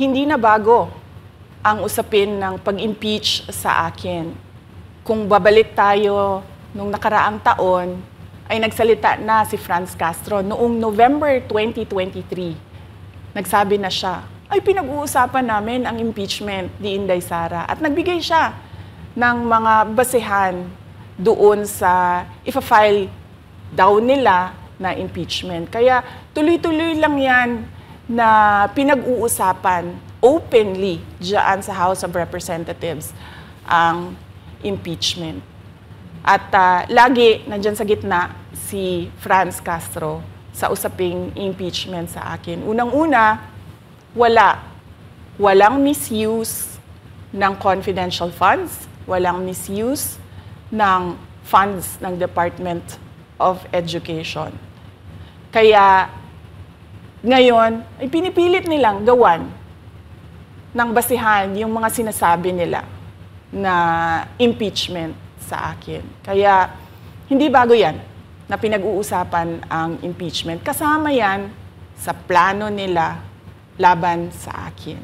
hindi na bago ang usapin ng pag-impeach sa akin. Kung babalik tayo nung nakaraang taon, ay nagsalita na si Franz Castro noong November 2023. Nagsabi na siya, ay pinag-uusapan namin ang impeachment ni Inday Sara. At nagbigay siya ng mga basehan doon sa ifa-file daw nila na impeachment. Kaya tuloy-tuloy lang yan na pinag-uusapan openly diyan sa House of Representatives ang impeachment. At lagi nandyan sa gitna si Franz Castro sa usaping impeachment sa akin. Unang-una, walang misuse ng confidential funds, walang misuse ng funds ng Department of Education. Kaya ngayon, ay pinipilit nilang gawan ng basihan yung mga sinasabi nila na impeachment sa akin. Kaya hindi bago yan na pinag-uusapan ang impeachment. Kasama yan sa plano nila laban sa akin.